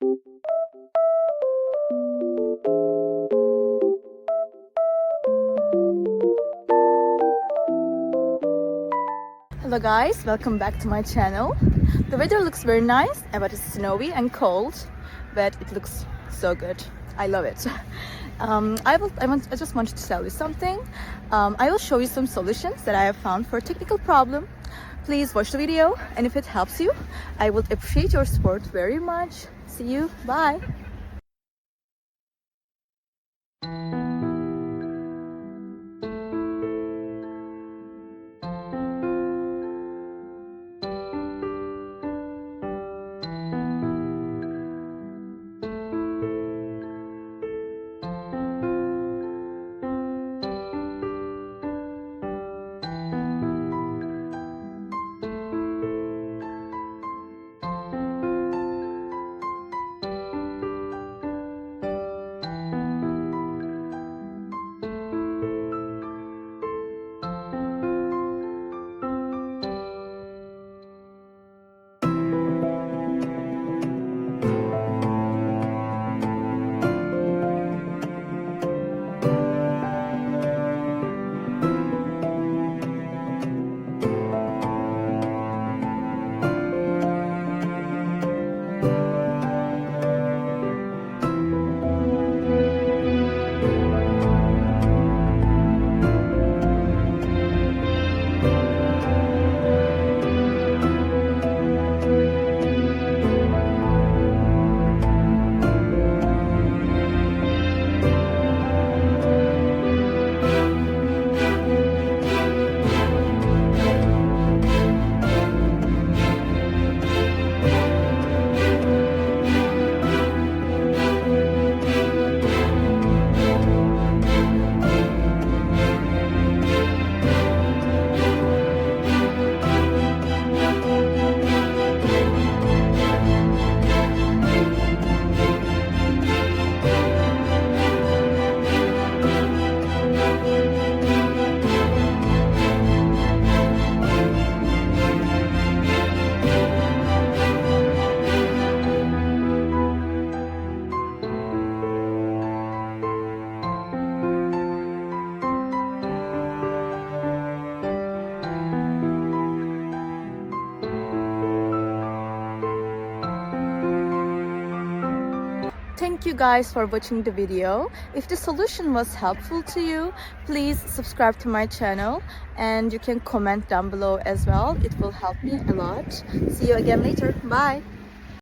Hello guys, welcome back to my channel. The weather looks very nice, but it's snowy and cold, but it looks so good. I love it. I just wanted to tell you something. I will show you some solutions that I have found for a technical problem. Please watch the video, and if it helps you, I would appreciate your support very much. See you, bye. Thank you guys for watching the video. If the solution was helpful to you, please subscribe to my channel and you can comment down below as well. It will help me a lot. See you again later. Bye.